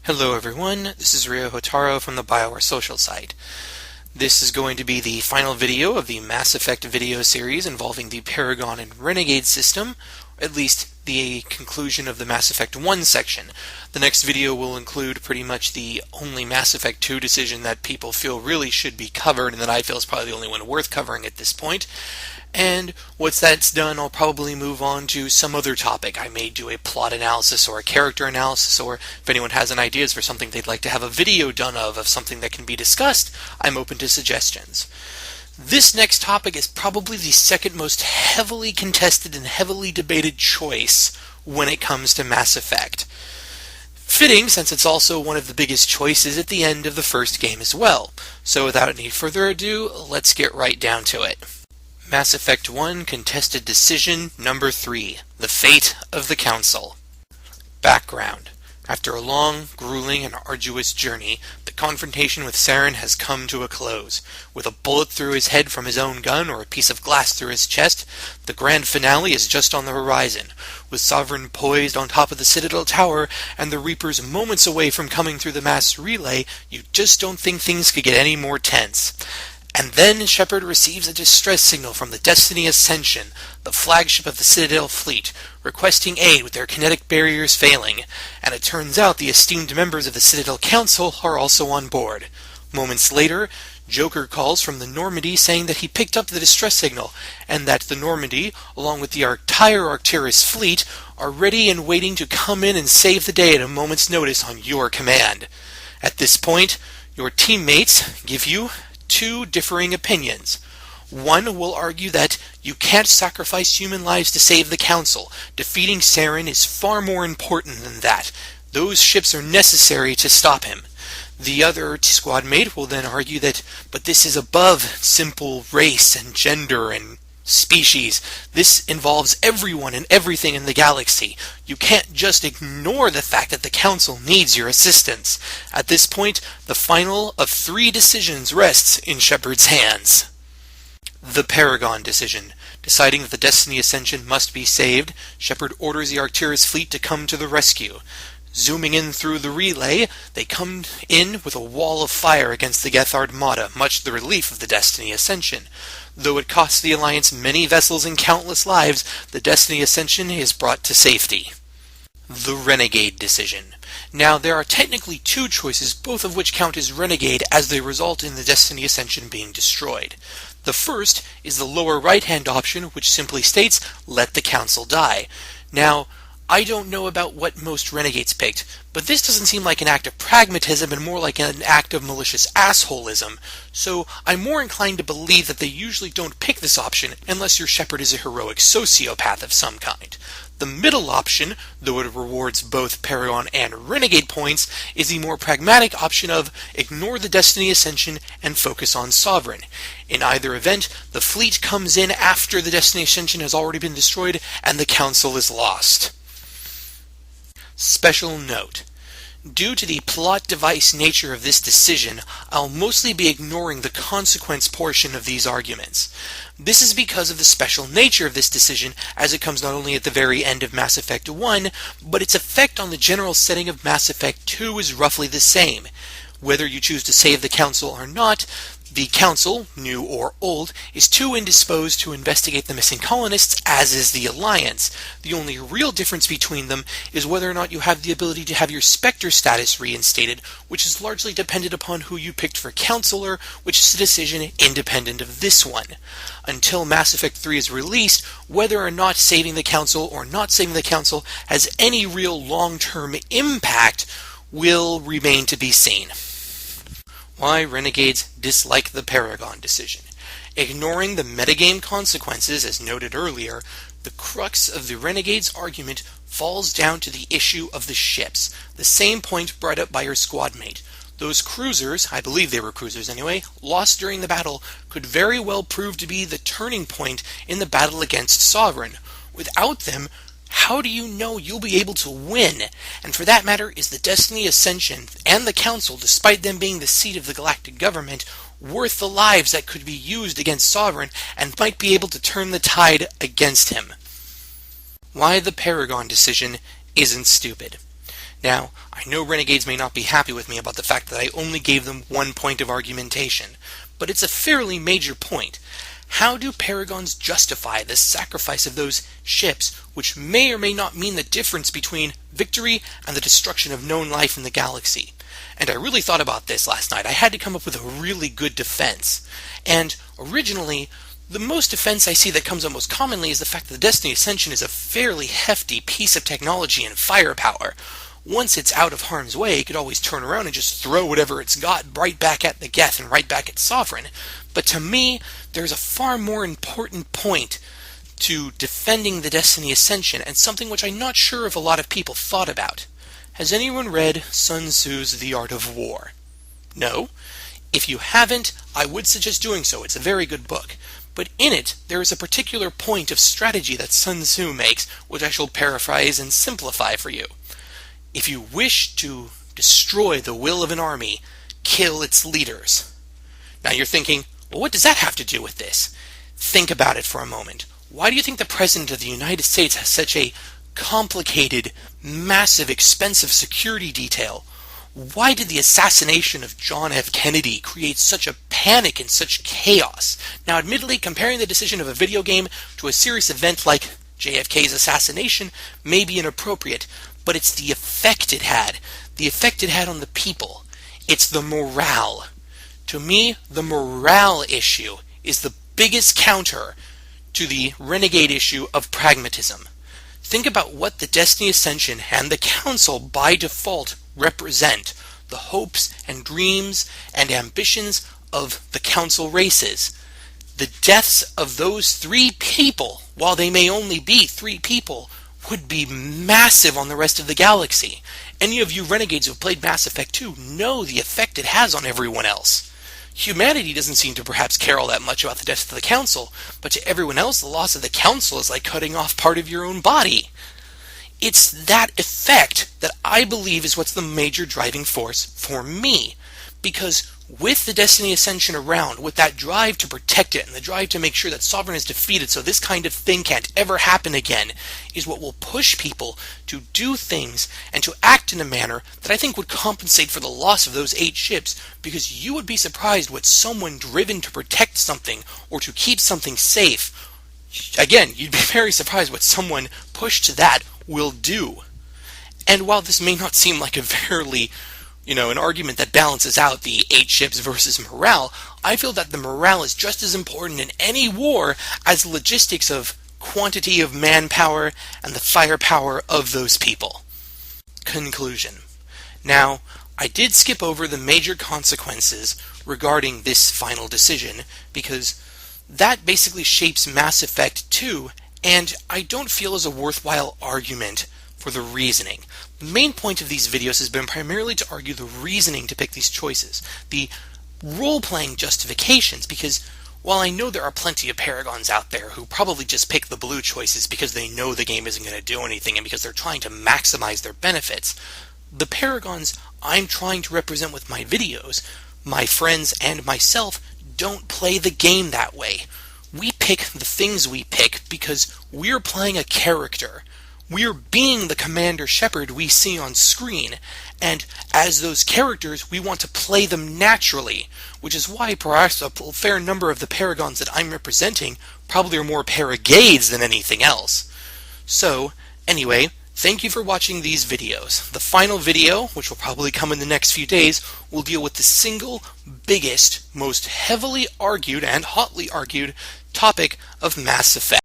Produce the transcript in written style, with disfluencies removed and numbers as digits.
Hello everyone, this is Ryo Hotaro from the BioWare social site. This is going to be the final video of the Mass Effect video series involving the Paragon and Renegade system, or at least the conclusion of the Mass Effect 1 section. The next video will include pretty much the only Mass Effect 2 decision that people feel really should be covered, and that I feel is probably the only one worth covering at this point. And once that's done, I'll probably move on to some other topic. I may do a plot analysis or a character analysis, or if anyone has any ideas for something they'd like to have a video done of something that can be discussed, I'm open to suggestions. This next topic is probably the second most heavily contested and heavily debated choice when it comes to Mass Effect. Fitting, since it's also one of the biggest choices at the end of the first game as well. So without any further ado, let's get right down to it. Mass Effect 1 Contested Decision Number 3, The Fate of the Council. Background. After a long, grueling, and arduous journey, the confrontation with Saren has come to a close. With a bullet through his head from his own gun or a piece of glass through his chest, the grand finale is just on the horizon. With Sovereign poised on top of the Citadel Tower and the Reapers moments away from coming through the mass relay, you just don't think things could get any more tense. And then Shepard receives a distress signal from the Destiny Ascension, the flagship of the Citadel fleet, requesting aid with their kinetic barriers failing, and it turns out the esteemed members of the Citadel Council are also on board. Moments later, Joker calls from the Normandy saying that he picked up the distress signal, and that the Normandy, along with the entire Arcturus fleet, are ready and waiting to come in and save the day at a moment's notice on your command. At this point, your teammates give you two differing opinions. One will argue that you can't sacrifice human lives to save the Council. Defeating Saren is far more important than that. Those ships are necessary to stop him. The other squad mate will then argue that, but this is above simple race and gender and species. This involves everyone and everything in the galaxy. You can't just ignore the fact that the Council needs your assistance. At this point, the final of three decisions rests in Shepard's hands. The Paragon decision. Deciding that the Destiny Ascension must be saved, Shepard orders the Arcturus fleet to come to the rescue. Zooming in through the relay, they come in with a wall of fire against the Geth Armada, much to the relief of the Destiny Ascension. Though it costs the Alliance many vessels and countless lives, the Destiny Ascension is brought to safety. The Renegade decision. Now, there are technically two choices, both of which count as Renegade as they result in the Destiny Ascension being destroyed. The first is the lower right-hand option, which simply states, let the Council die. Now, I don't know about what most Renegades picked, but this doesn't seem like an act of pragmatism and more like an act of malicious assholism, so I'm more inclined to believe that they usually don't pick this option unless your Shepard is a heroic sociopath of some kind. The middle option, though it rewards both Paragon and Renegade points, is the more pragmatic option of ignore the Destiny Ascension and focus on Sovereign. In either event, the fleet comes in after the Destiny Ascension has already been destroyed and the Council is lost. Special note. Due to the plot device nature of this decision, I'll mostly be ignoring the consequence portion of these arguments. This is because of the special nature of this decision, as it comes not only at the very end of Mass Effect 1, but its effect on the general setting of Mass Effect 2 is roughly the same. Whether you choose to save the Council or not, the Council, new or old, is too indisposed to investigate the missing colonists, as is the Alliance. The only real difference between them is whether or not you have the ability to have your Spectre status reinstated, which is largely dependent upon who you picked for Counselor, which is a decision independent of this one. Until Mass Effect 3 is released, whether or not saving the Council or not saving the Council has any real long-term impact will remain to be seen. Why Renegades dislike the Paragon decision. Ignoring the metagame consequences, as noted earlier, the crux of the Renegade's argument falls down to the issue of the ships, the same point brought up by your squad mate. Those cruisers, I believe they were cruisers anyway, lost during the battle, could very well prove to be the turning point in the battle against Sovereign. Without them, how do you know you'll be able to win? And for that matter, is the Destiny Ascension and the Council, despite them being the seat of the galactic government, worth the lives that could be used against Sovereign and might be able to turn the tide against him? Why the Paragon decision isn't stupid. Now, I know Renegades may not be happy with me about the fact that I only gave them one point of argumentation, but it's a fairly major point. How do Paragons justify the sacrifice of those ships, which may or may not mean the difference between victory and the destruction of known life in the galaxy? And I really thought about this last night. I had to come up with a really good defense. And originally, the most defense I see that comes up most commonly is the fact that the Destiny Ascension is a fairly hefty piece of technology and firepower. Once it's out of harm's way, it could always turn around and just throw whatever it's got right back at the Geth and right back at Sovereign. But to me, there's a far more important point to defending the Destiny Ascension, and something which I'm not sure if a lot of people thought about. Has anyone read Sun Tzu's The Art of War? No? If you haven't, I would suggest doing so. It's a very good book. But in it, there is a particular point of strategy that Sun Tzu makes, which I shall paraphrase and simplify for you. If you wish to destroy the will of an army, kill its leaders. Now you're thinking, well, what does that have to do with this? Think about it for a moment. Why do you think the President of the United States has such a complicated, massive, expensive security detail? Why did the assassination of John F. Kennedy create such a panic and such chaos? Now, admittedly, comparing the decision of a video game to a serious event like JFK's assassination may be inappropriate, but it's the effect it had. The effect it had on the people. It's the morale. To me, the morale issue is the biggest counter to the Renegade issue of pragmatism. Think about what the Destiny Ascension and the Council by default represent. The hopes and dreams and ambitions of the Council races. The deaths of those 3 people, while they may only be 3 people, would be massive on the rest of the galaxy. Any of you Renegades who have played Mass Effect 2 know the effect it has on everyone else. Humanity doesn't seem to perhaps care all that much about the death of the Council, but to everyone else, the loss of the Council is like cutting off part of your own body. It's that effect that I believe is what's the major driving force for me. Because with the Destiny Ascension around, with that drive to protect it and the drive to make sure that Sovereign is defeated so this kind of thing can't ever happen again, is what will push people to do things and to act in a manner that I think would compensate for the loss of those 8 ships, because you would be surprised what someone driven to protect something or to keep something safe, again, you'd be very surprised what someone pushed to that will do. And while this may not seem like a fairly an argument that balances out the 8 ships versus morale, I feel that the morale is just as important in any war as the logistics of quantity of manpower and the firepower of those people. Conclusion. Now, I did skip over the major consequences regarding this final decision, because that basically shapes Mass Effect 2, and I don't feel is a worthwhile argument for the reasoning. The main point of these videos has been primarily to argue the reasoning to pick these choices, the role-playing justifications, because while I know there are plenty of Paragons out there who probably just pick the blue choices because they know the game isn't going to do anything and because they're trying to maximize their benefits, the Paragons I'm trying to represent with my videos, my friends and myself, don't play the game that way. We pick the things we pick because we're playing a character. We're being the Commander Shepard we see on screen, and as those characters, we want to play them naturally, which is why perhaps a fair number of the Paragons that I'm representing probably are more Paragades than anything else. So, anyway, thank you for watching these videos. The final video, which will probably come in the next few days, will deal with the single biggest, most heavily argued and hotly argued topic of Mass Effect.